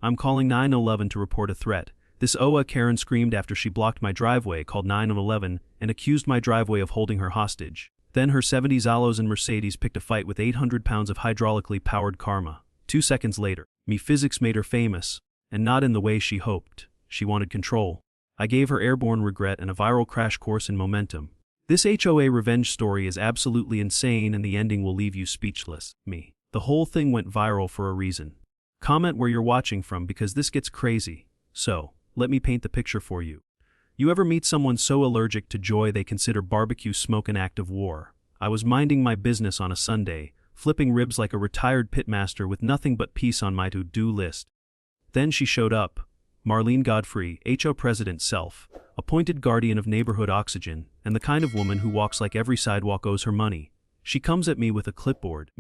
I'm calling 911 to report a threat. This HOA Karen screamed after she blocked my driveway, called 911, and accused my driveway of holding her hostage. Then her 70s Alos and Mercedes picked a fight with 800 pounds of hydraulically powered karma. 2 seconds later, me physics made her famous, and not in the way she hoped. She wanted control. I gave her airborne regret and a viral crash course in momentum. This HOA revenge story is absolutely insane and the ending will leave you speechless. Me. The whole thing went viral for a reason. Comment where you're watching from because this gets crazy. So, let me paint the picture for you. You ever meet someone so allergic to joy they consider barbecue smoke an act of war? I was minding my business on a Sunday, flipping ribs like a retired pitmaster with nothing but peace on my to-do list. Then she showed up. Marlene Godfrey, HO President self, appointed guardian of neighborhood oxygen, and the kind of woman who walks like every sidewalk owes her money. She comes at me with a clipboard,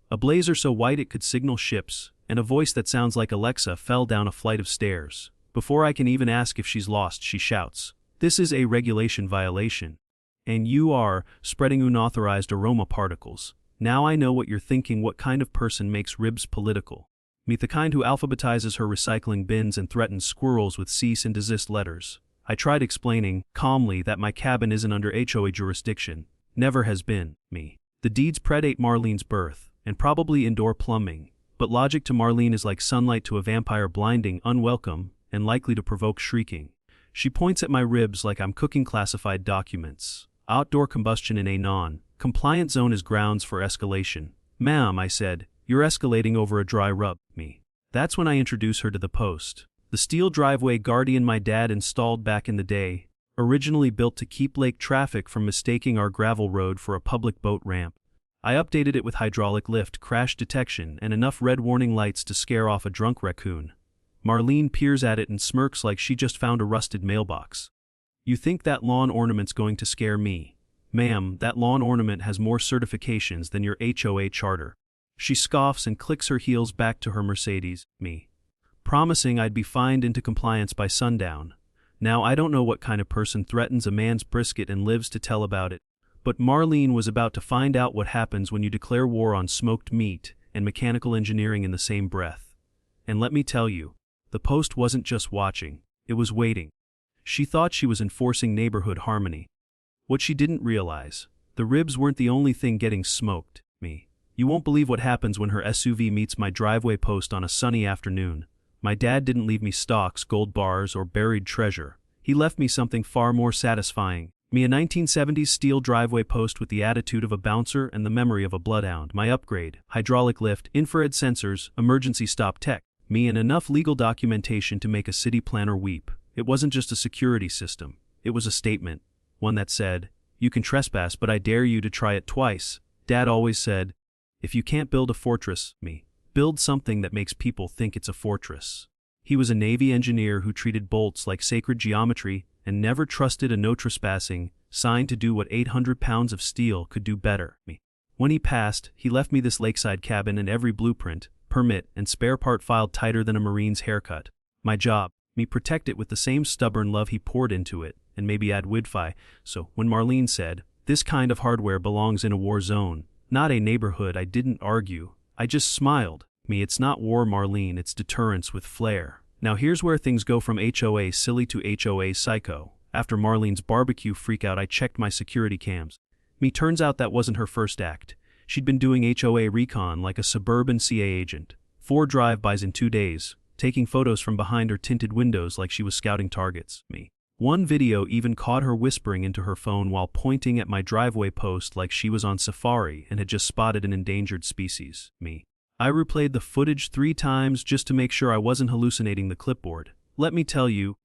a blazer so white it could signal ships, and a voice that sounds like Alexa fell down a flight of stairs. Before I can even ask if she's lost, she shouts, "This is a regulation violation. And you are spreading unauthorized aroma particles." Now I know what you're thinking. What kind of person makes ribs political? Meet the kind who alphabetizes her recycling bins and threatens squirrels with cease and desist letters. I tried explaining, calmly, that my cabin isn't under HOA jurisdiction. Never has been. The deeds predate Marlene's birth, and probably indoor plumbing. But logic to Marlene is like sunlight to a vampire, blinding, unwelcome, and likely to provoke shrieking. She points at my ribs like I'm cooking classified documents. Outdoor combustion in a non-compliant zone is grounds for escalation. "Ma'am," I said, "you're escalating over a dry rub." That's when I introduce her to the post. The steel driveway guardian my dad installed back in the day, originally built to keep lake traffic from mistaking our gravel road for a public boat ramp. I updated it with hydraulic lift, crash detection, and enough red warning lights to scare off a drunk raccoon. Marlene peers at it and smirks like she just found a rusted mailbox. "You think that lawn ornament's going to scare me?" "Ma'am, that lawn ornament has more certifications than your HOA charter." She scoffs and clicks her heels back to her Mercedes, promising I'd be fined into compliance by sundown. Now I don't know what kind of person threatens a man's brisket and lives to tell about it, but Marlene was about to find out what happens when you declare war on smoked meat and mechanical engineering in the same breath. And let me tell you, the post wasn't just watching, it was waiting. She thought she was enforcing neighborhood harmony. What she didn't realize, the ribs weren't the only thing getting smoked. You won't believe what happens when her SUV meets my driveway post on a sunny afternoon. My dad didn't leave me stocks, gold bars, or buried treasure. He left me something far more satisfying. A 1970s steel driveway post with the attitude of a bouncer and the memory of a bloodhound. My upgrade, hydraulic lift, infrared sensors, emergency stop tech. And enough legal documentation to make a city planner weep. It wasn't just a security system. It was a statement. One that said, "You can trespass, but I dare you to try it twice." Dad always said, "If you can't build a fortress, build something that makes people think it's a fortress." He was a Navy engineer who treated bolts like sacred geometry and never trusted a no trespassing sign to do what 800 pounds of steel could do better. When he passed, he left me this lakeside cabin and every blueprint, permit, and spare part filed tighter than a Marine's haircut. My job, protect it with the same stubborn love he poured into it, and maybe add Wi-Fi. So when Marlene said, "This kind of hardware belongs in a war zone, not a neighborhood," I didn't argue. I just smiled. It's not war, Marlene, it's deterrence with flair. Now here's where things go from HOA silly to HOA psycho. After Marlene's barbecue freakout, I checked my security cams. Turns out that wasn't her first act. She'd been doing HOA recon like a suburban CA agent. 4 drive-bys in 2 days, taking photos from behind her tinted windows like she was scouting targets. One video even caught her whispering into her phone while pointing at my driveway post like she was on safari and had just spotted an endangered species. I replayed the footage 3 times just to make sure I wasn't hallucinating the clipboard. Let me tell you,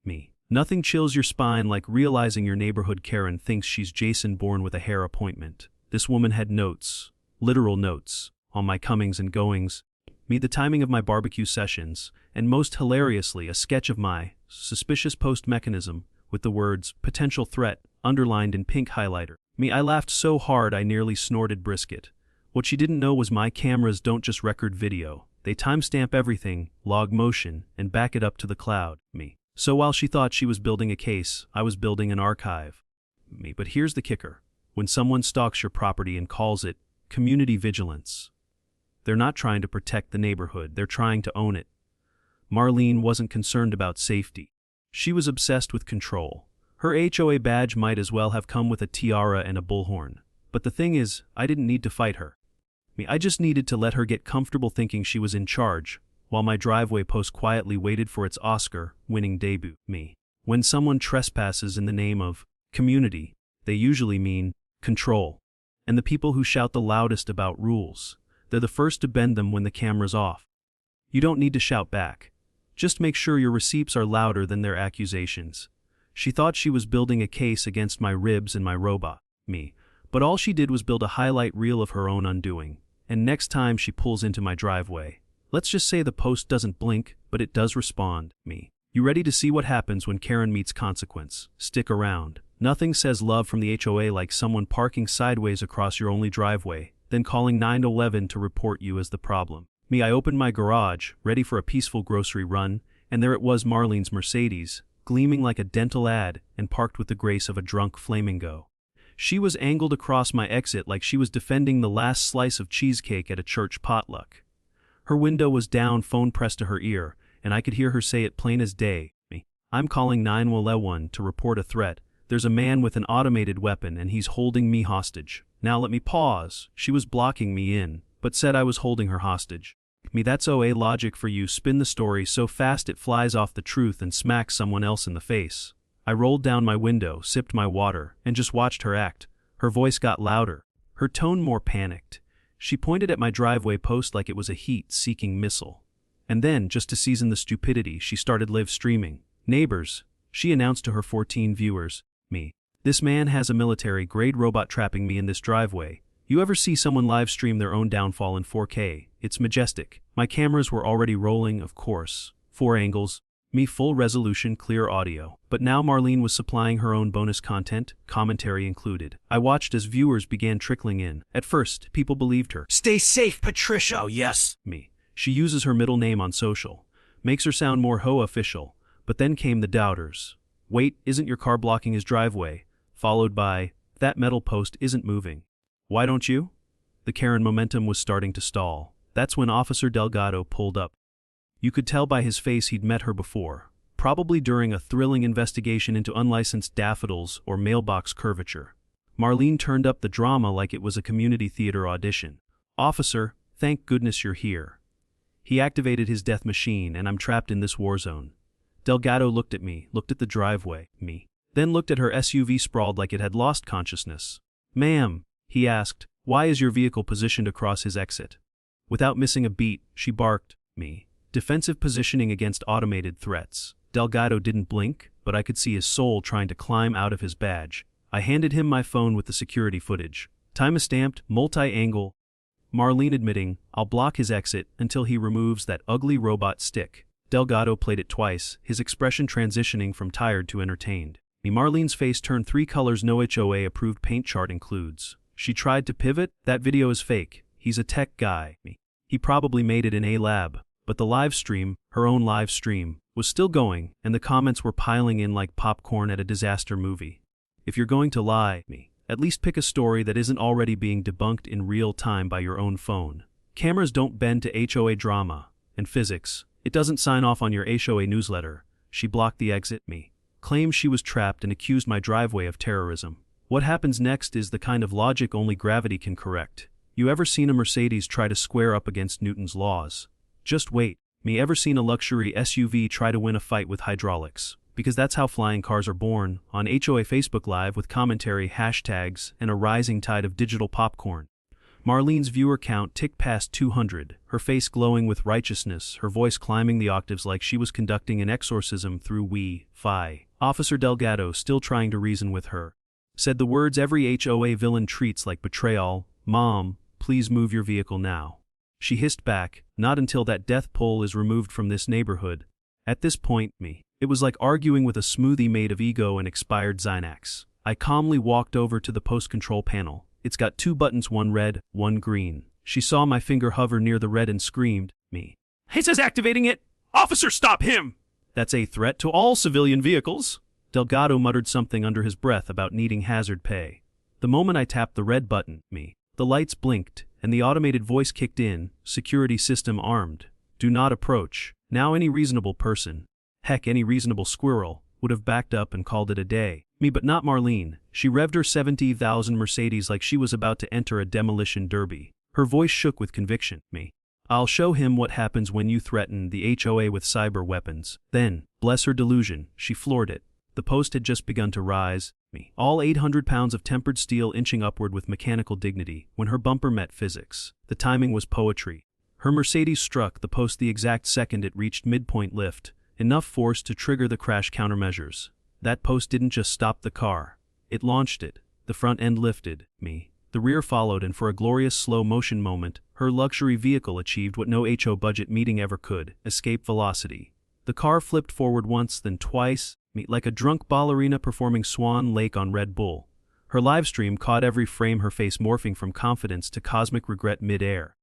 nothing chills your spine like realizing your neighborhood Karen thinks she's Jason Bourne with a hair appointment. This woman had notes, literal notes, on my comings and goings, the timing of my barbecue sessions, and most hilariously a sketch of my suspicious post mechanism with the words "potential threat" underlined in pink highlighter. I laughed so hard I nearly snorted brisket. What she didn't know was my cameras don't just record video, they timestamp everything, log motion, and back it up to the cloud. So while she thought she was building a case, I was building an archive. But here's the kicker. When someone stalks your property and calls it community vigilance, they're not trying to protect the neighborhood, they're trying to own it. Marlene wasn't concerned about safety. She was obsessed with control. Her HOA badge might as well have come with a tiara and a bullhorn. But the thing is, I didn't need to fight her. I just needed to let her get comfortable thinking she was in charge, while my driveway post quietly waited for its Oscar-winning debut. When someone trespasses in the name of community, they usually mean control. And the people who shout the loudest about rules, they're the first to bend them when the camera's off. You don't need to shout back. Just make sure your receipts are louder than their accusations. She thought she was building a case against my ribs and my robot, but all she did was build a highlight reel of her own undoing. And next time she pulls into my driveway, let's just say the post doesn't blink, but it does respond. You ready to see what happens when Karen meets consequence? Stick around. Nothing says love from the HOA like someone parking sideways across your only driveway, then calling 911 to report you as the problem. I opened my garage, ready for a peaceful grocery run, and there it was, Marlene's Mercedes, gleaming like a dental ad and parked with the grace of a drunk flamingo. She was angled across my exit like she was defending the last slice of cheesecake at a church potluck. Her window was down, phone pressed to her ear, and I could hear her say it plain as day. I'm calling 911 to report a threat. There's a man with an automated weapon and he's holding me hostage. Now let me pause. She was blocking me in, but said I was holding her hostage. That's OA logic for you. Spin the story so fast it flies off the truth and smacks someone else in the face. I rolled down my window, sipped my water, and just watched her act. Her voice got louder, her tone more panicked. She pointed at my driveway post like it was a heat-seeking missile. And then, just to season the stupidity, she started live streaming. Neighbors, she announced to her 14 viewers, this man has a military-grade robot trapping me in this driveway. You ever see someone live stream their own downfall in 4K? It's majestic. My cameras were already rolling, of course. 4 angles. Full resolution, clear audio. But now Marlene was supplying her own bonus content, commentary included. I watched as viewers began trickling in. At first, people believed her. Stay safe, Patricia! Oh, yes! She uses her middle name on social. Makes her sound more HOA official. But then came the doubters. Wait, isn't your car blocking his driveway? Followed by, that metal post isn't moving. Why don't you? The Karen momentum was starting to stall. That's when Officer Delgado pulled up. You could tell by his face he'd met her before, probably during a thrilling investigation into unlicensed daffodils or mailbox curvature. Marlene turned up the drama like it was a community theater audition. Officer, thank goodness you're here. He activated his death machine and I'm trapped in this war zone. Delgado looked at me, looked at the driveway, then looked at her SUV sprawled like it had lost consciousness. Ma'am, he asked, why is your vehicle positioned across his exit? Without missing a beat, she barked, defensive positioning against automated threats. Delgado didn't blink, but I could see his soul trying to climb out of his badge. I handed him my phone with the security footage. Time-stamped, multi-angle. Marlene admitting, I'll block his exit until he removes that ugly robot stick. Delgado played it twice, his expression transitioning from tired to entertained. Marlene's face turned 3 colors. No HOA approved paint chart includes. She tried to pivot. That video is fake. He's a tech guy. He probably made it in a lab. But the live stream, her own live stream, was still going, and the comments were piling in like popcorn at a disaster movie. If you're going to lie, at least pick a story that isn't already being debunked in real time by your own phone. Cameras don't bend to HOA drama. And physics. It doesn't sign off on your HOA newsletter. She blocked the exit. Claimed she was trapped and accused my driveway of terrorism. What happens next is the kind of logic only gravity can correct. You ever seen a Mercedes try to square up against Newton's laws? Just wait. Ever seen a luxury SUV try to win a fight with hydraulics? Because that's how flying cars are born, on HOA Facebook Live with commentary, hashtags, and a rising tide of digital popcorn. Marlene's viewer count ticked past 200, her face glowing with righteousness, her voice climbing the octaves like she was conducting an exorcism through Wi-Fi. Officer Delgado, still trying to reason with her, said the words every HOA villain treats like betrayal. Mom, please move your vehicle now. She hissed back, not until that death pole is removed from this neighborhood. At this point, it was like arguing with a smoothie made of ego and expired Xanax. I calmly walked over to the post control panel. It's got 2 buttons, one red, one green. She saw my finger hover near the red and screamed, It says activating it! Officer, stop him! That's a threat to all civilian vehicles. Delgado muttered something under his breath about needing hazard pay. The moment I tapped the red button, the lights blinked, and the automated voice kicked in, security system armed. Do not approach. Now any reasonable person, heck any reasonable squirrel, would have backed up and called it a day. Me, but not Marlene. She revved her 70,000 Mercedes like she was about to enter a demolition derby. Her voice shook with conviction. Me. I'll show him what happens when you threaten the HOA with cyber weapons. Then, bless her delusion, she floored it. The post had just begun to rise. Me. All 800 pounds of tempered steel inching upward with mechanical dignity when her bumper met physics. The timing was poetry. Her Mercedes struck the post the exact second it reached midpoint lift, enough force to trigger the crash countermeasures. That post didn't just stop the car. It launched it. The front end lifted. Me. The rear followed, and for a glorious slow-motion moment, her luxury vehicle achieved what no HO budget meeting ever could: escape velocity. The car flipped forward once, then twice, like a drunk ballerina performing Swan Lake on Red Bull. Her livestream caught every frame, her face morphing from confidence to cosmic regret mid-air.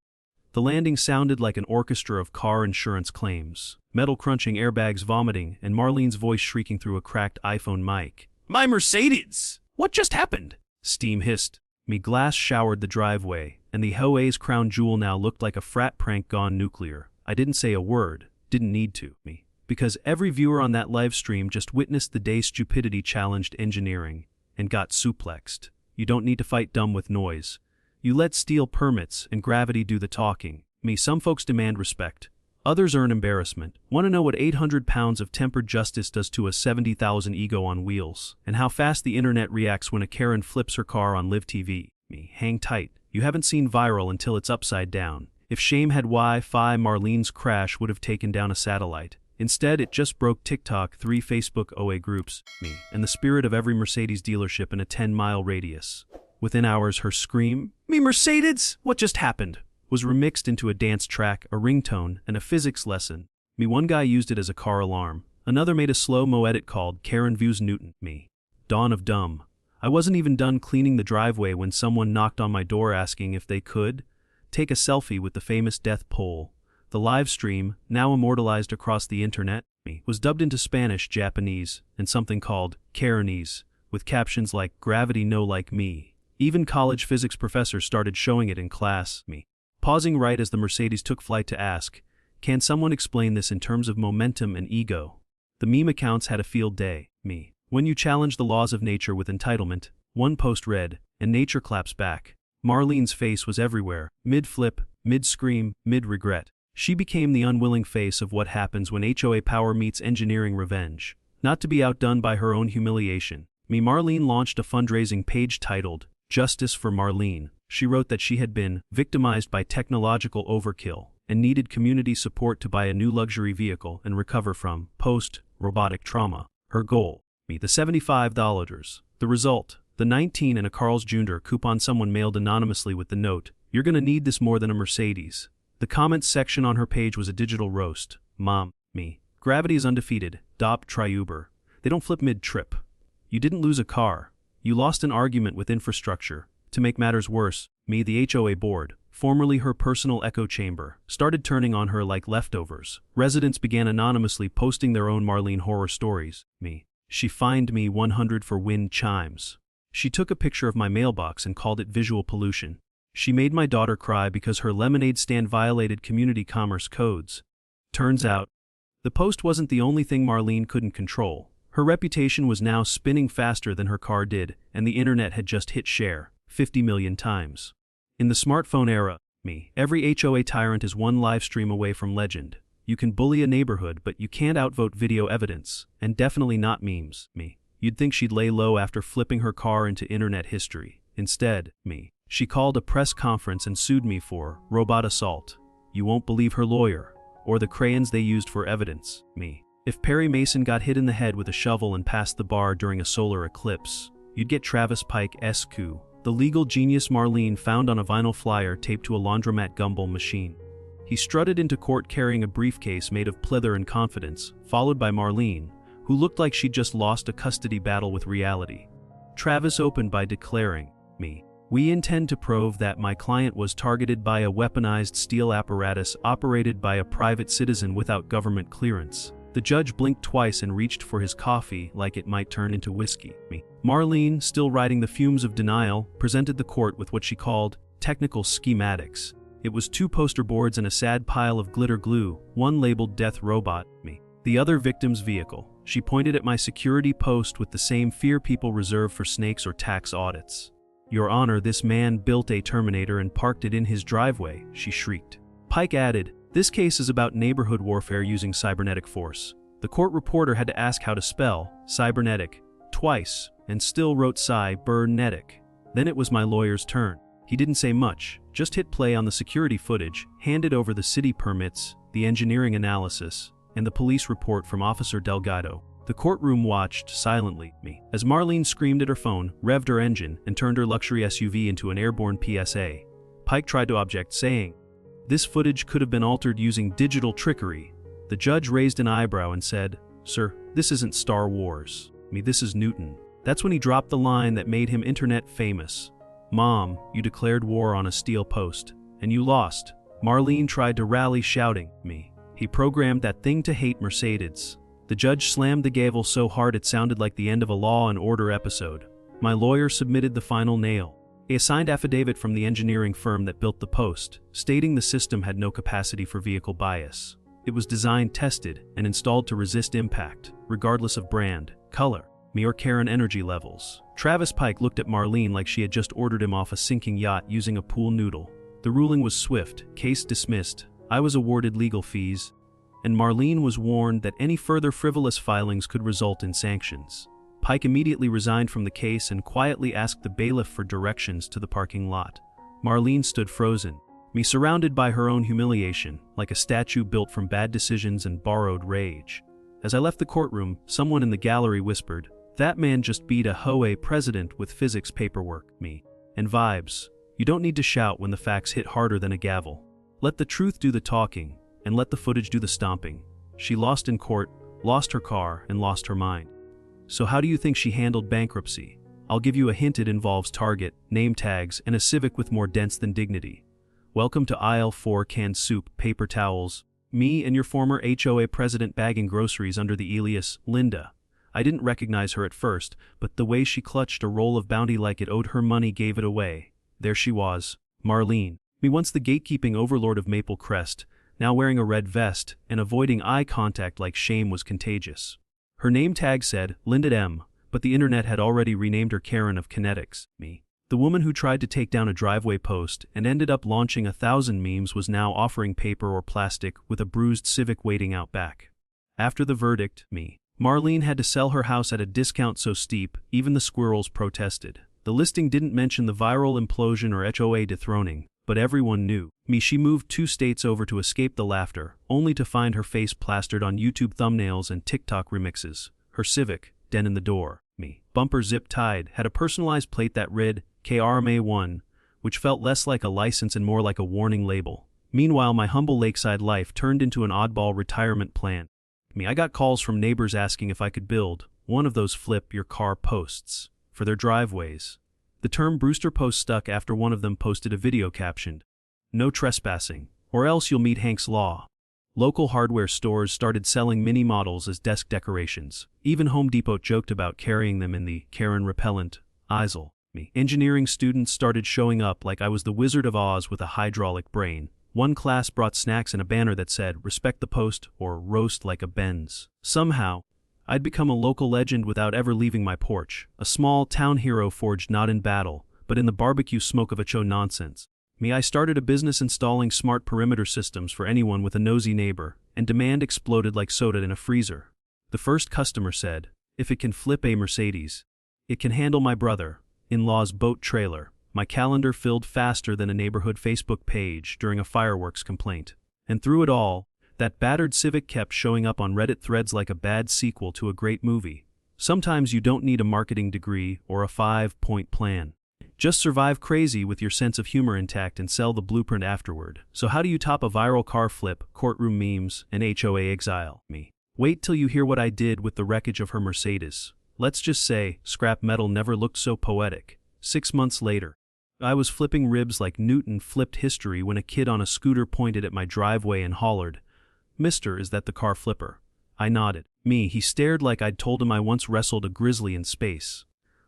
The landing sounded like an orchestra of car insurance claims, metal crunching, airbags vomiting, and Marlene's voice shrieking through a cracked iPhone mic. "My Mercedes! What just happened?" Steam hissed. Me. Glass showered the driveway, and the HOA's crown jewel now looked like a frat prank gone nuclear. I didn't say a word, didn't need to. Me. Because every viewer on that live stream just witnessed the day stupidity challenged engineering and got suplexed. You don't need to fight dumb with noise. You let steel permits and gravity do the talking. Me. Some folks demand respect. Others earn embarrassment. Want to know what 800 pounds of tempered justice does to a 70,000 ego on wheels, and how fast the internet reacts when a Karen flips her car on live TV. Me. Hang tight. You haven't seen viral until it's upside down. If shame had Wi-Fi, Marlene's crash would have taken down a satellite. Instead, it just broke TikTok, 3 Facebook OA groups, me, and the spirit of every Mercedes dealership in a 10-mile radius. Within hours, her scream, "Me Mercedes, what just happened?" was remixed into a dance track, a ringtone, and a physics lesson. Me. One guy used it as a car alarm. Another made a slow-mo edit called Karen Views Newton. Me. Dawn of dumb. I wasn't even done cleaning the driveway when someone knocked on my door asking if they could take a selfie with the famous death pole. The live stream, now immortalized across the internet, was dubbed into Spanish, Japanese, and something called Karenese, with captions like "Gravity no like me." Even college physics professors started showing it in class. Me. Pausing right as the Mercedes took flight to ask, "Can someone explain this in terms of momentum and ego?" The meme accounts had a field day. Me. When you challenge the laws of nature with entitlement, one post read, "And nature claps back." Marlene's face was everywhere, mid-flip, mid-scream, mid-regret. She became the unwilling face of what happens when HOA power meets engineering revenge. Not to be outdone by her own humiliation, Me. Marlene launched a fundraising page titled, "Justice for Marlene." She wrote that she had been victimized by technological overkill and needed community support to buy a new luxury vehicle and recover from post-robotic trauma. Her goal, the $75. The result, the 19 and a Carl's Jr. coupon someone mailed anonymously with the note, "You're gonna need this more than a Mercedes." The comments section on her page was a digital roast. "Mom, me. Gravity is undefeated. Dop try Uber. They don't flip mid-trip. You didn't lose a car. You lost an argument with infrastructure. To make matters worse, me, the HOA board, formerly her personal echo chamber, started turning on her like leftovers. Residents began anonymously posting their own Marlene horror stories. Me. She fined me 100 for wind chimes. She took a picture of my mailbox and called it visual pollution. She made my daughter cry because her lemonade stand violated community commerce codes. Turns out, the post wasn't the only thing Marlene couldn't control. Her reputation was now spinning faster than her car did, and the internet had just hit share 50 million times. In the smartphone era, me, every HOA tyrant is one live stream away from legend. You can bully a neighborhood, but you can't outvote video evidence, and definitely not memes. Me. You'd think she'd lay low after flipping her car into internet history. Instead, me. She called a press conference and sued me for robot assault. You won't believe her lawyer, or the crayons they used for evidence. Me. If Perry Mason got hit in the head with a shovel and passed the bar during a solar eclipse, you'd get Travis Pike-esque coup. The legal genius Marlene found on a vinyl flyer taped to a laundromat gumball machine. He strutted into court carrying a briefcase made of pleather and confidence, followed by Marlene, who looked like she'd just lost a custody battle with reality. Travis opened by declaring, "Me. We intend to prove that my client was targeted by a weaponized steel apparatus operated by a private citizen without government clearance." The judge blinked twice and reached for his coffee like it might turn into whiskey. Me. Marlene, still riding the fumes of denial, presented the court with what she called technical schematics. It was 2 poster boards and a sad pile of glitter glue, one labeled Death Robot, me. The other victim's vehicle. She pointed at my security post with the same fear people reserve for snakes or tax audits. Your Honor, this man built a Terminator and parked it in his driveway, she shrieked. Pike added, this case is about neighborhood warfare using cybernetic force. The court reporter had to ask how to spell cybernetic twice, and still wrote cybernetic. Then it was my lawyer's turn. He didn't say much, just hit play on the security footage, handed over the city permits, the engineering analysis, and the police report from Officer Delgado. The courtroom watched silently, me, as Marlene screamed at her phone, revved her engine, and turned her luxury SUV into an airborne PSA. Pike tried to object, saying, this footage could have been altered using digital trickery. The judge raised an eyebrow and said, sir, this isn't Star Wars. This is Newton. That's when he dropped the line that made him internet famous. Mom, you declared war on a steel post, and you lost. Marlene tried to rally, shouting, me. He programmed that thing to hate Mercedes. The judge slammed the gavel so hard it sounded like the end of a Law and Order episode. My lawyer submitted the final nail. A signed affidavit from the engineering firm that built the post, stating the system had no capacity for vehicle bias. It was designed, tested, and installed to resist impact, regardless of brand, color, or Karen energy levels. Travis Pike looked at Marlene like she had just ordered him off a sinking yacht using a pool noodle. The ruling was swift, case dismissed. I was awarded legal fees, and Marlene was warned that any further frivolous filings could result in sanctions. Pike immediately resigned from the case and quietly asked the bailiff for directions to the parking lot. Marlene stood frozen, surrounded by her own humiliation, like a statue built from bad decisions and borrowed rage. As I left the courtroom, someone in the gallery whispered, that man just beat a HOA president with physics paperwork, and vibes. You don't need to shout when the facts hit harder than a gavel. Let the truth do the talking, and let the footage do the stomping. She lost in court, lost her car, and lost her mind. So how do you think she handled bankruptcy? I'll give you a hint. It involves Target, name tags, and a Civic with more dents than dignity. Welcome to aisle 4, canned soup, paper towels. Me and your former HOA president bagging groceries under the alias Linda. I didn't recognize her at first, but the way she clutched a roll of Bounty like it owed her money gave it away. There she was, Marlene. Once the gatekeeping overlord of Maple Crest, now wearing a red vest and avoiding eye contact like shame was contagious. Her name tag said Linda M, but the internet had already renamed her Karen of Kinetics, me. The woman who tried to take down a driveway post and ended up launching 1,000 memes was now offering paper or plastic with a bruised Civic waiting out back. After the verdict, Marlene had to sell her house at a discount so steep, even the squirrels protested. The listing didn't mention the viral implosion or HOA dethroning, but everyone knew. She moved 2 states over to escape the laughter, only to find her face plastered on YouTube thumbnails and TikTok remixes. Her Civic, den in the door, bumper zip-tied, had a personalized plate that read, KRMA1, which felt less like a license and more like a warning label. Meanwhile, my humble lakeside life turned into an oddball retirement plan. I got calls from neighbors asking if I could build one of those flip your car posts for their driveways. The term Brewster post stuck after one of them posted a video captioned, "No trespassing, or else you'll meet Hank's Law." Local hardware stores started selling mini models as desk decorations. Even Home Depot joked about carrying them in the Karen repellent aisle. Engineering students started showing up like I was the Wizard of Oz with a hydraulic brain. One class brought snacks and a banner that said, "Respect the post," or "Roast like a Benz." Somehow, I'd become a local legend without ever leaving my porch, a small town hero forged not in battle, but in the barbecue smoke of HO nonsense. I started a business installing smart perimeter systems for anyone with a nosy neighbor, and demand exploded like soda in a freezer. The first customer said, "If it can flip a Mercedes, it can handle my brother-in-law's boat trailer." My calendar filled faster than a neighborhood Facebook page during a fireworks complaint. And through it all, that battered Civic kept showing up on Reddit threads like a bad sequel to a great movie. Sometimes you don't need a marketing degree or a 5-point plan. Just survive crazy with your sense of humor intact and sell the blueprint afterward. So how do you top a viral car flip, courtroom memes, and HOA exile? Wait till you hear what I did with the wreckage of her Mercedes. Let's just say, scrap metal never looked so poetic. 6 months later, I was flipping ribs like Newton flipped history when a kid on a scooter pointed at my driveway and hollered, "Mister, is that the car flipper?" I nodded. He stared like I'd told him I once wrestled a grizzly in space.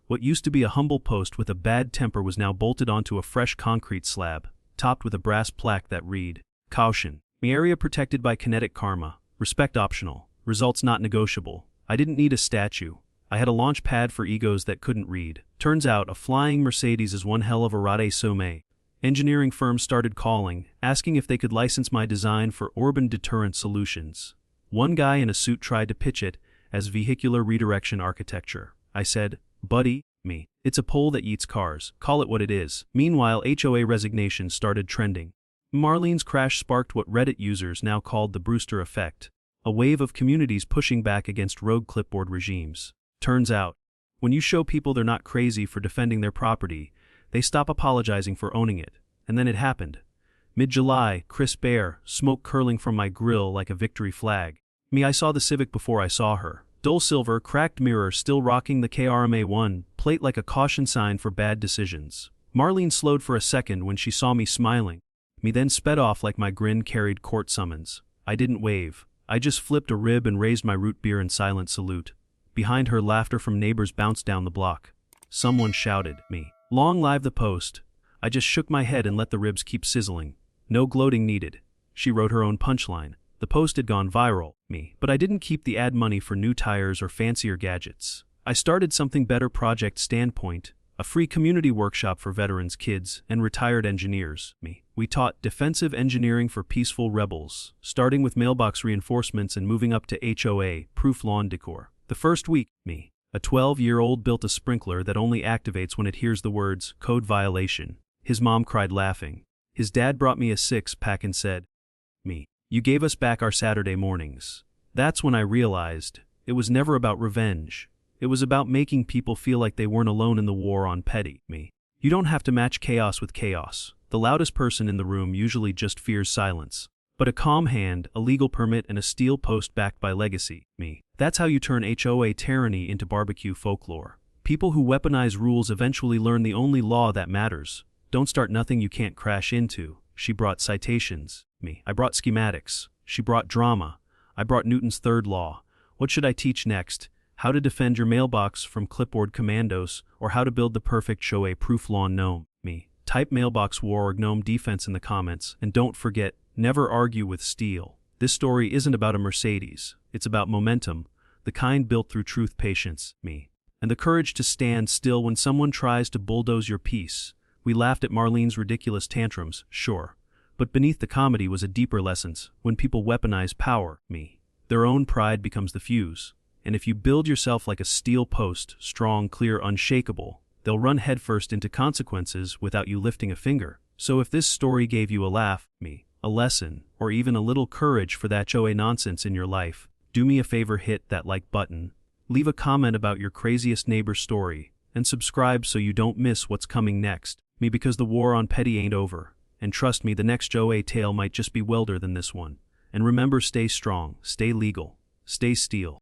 What used to be a humble post with a bad temper was now bolted onto a fresh concrete slab. topped with a brass plaque that read, "Caution. Me area protected by kinetic karma. Respect optional. Results not negotiable." I didn't need a statue. I had a launch pad for egos that couldn't read. Turns out a flying Mercedes is one hell of a rade sommet. Engineering firms started calling, asking if they could license my design for urban deterrent solutions. One guy in a suit tried to pitch it as vehicular redirection architecture. I said, "Buddy, it's a pole that eats cars. Call it what it is." Meanwhile, HOA resignations started trending. Marlene's crash sparked what Reddit users now called the Brewster effect, a wave of communities pushing back against rogue clipboard regimes. Turns out, when you show people they're not crazy for defending their property, they stop apologizing for owning it. And then it happened. Mid-July, crisp air, smoke curling from my grill like a victory flag. I saw the Civic before I saw her. Dull silver, cracked mirror, still rocking the KRMA1, plate like a caution sign for bad decisions. Marlene slowed for a second when she saw me smiling. Then sped off like my grin carried court summons. I didn't wave. I just flipped a rib and raised my root beer in silent salute. Behind her, laughter from neighbors bounced down the block. Someone shouted, "Long live the Post." I just shook my head and let the ribs keep sizzling. No gloating needed. She wrote her own punchline. The Post had gone viral, but I didn't keep the ad money for new tires or fancier gadgets. I started something better, Project Standpoint, a free community workshop for veterans, kids, and retired engineers. We taught defensive engineering for peaceful rebels, starting with mailbox reinforcements and moving up to HOA, proof lawn decor. The first week, a 12-year-old built a sprinkler that only activates when it hears the words, "code violation." His mom cried laughing. His dad brought me a six-pack and said, "You gave us back our Saturday mornings." That's when I realized it was never about revenge. It was about making people feel like they weren't alone in the war on petty. You don't have to match chaos with chaos. The loudest person in the room usually just fears silence. But a calm hand, a legal permit, and a steel post backed by legacy. That's how you turn HOA tyranny into barbecue folklore. People who weaponize rules eventually learn the only law that matters. Don't start nothing you can't crash into. She brought citations. I brought schematics. She brought drama. I brought Newton's third law. What should I teach next? How to defend your mailbox from clipboard commandos, or how to build the perfect HOA-proof lawn gnome. Type mailbox war or gnome defense in the comments, and don't forget, never argue with steel. This story isn't about a Mercedes. It's about momentum, the kind built through truth, patience, and the courage to stand still when someone tries to bulldoze your peace. We laughed at Marlene's ridiculous tantrums, sure. But beneath the comedy was a deeper lesson. When people weaponize power, their own pride becomes the fuse. And if you build yourself like a steel post, strong, clear, unshakable, they'll run headfirst into consequences without you lifting a finger. So if this story gave you a laugh, a lesson, or even a little courage for that HOA nonsense in your life, do me a favor, hit that like button, leave a comment about your craziest neighbor story, and subscribe so you don't miss what's coming next. Because the war on petty ain't over. And trust me, the next HOA tale might just be wilder than this one. And remember, stay strong, stay legal, stay steel.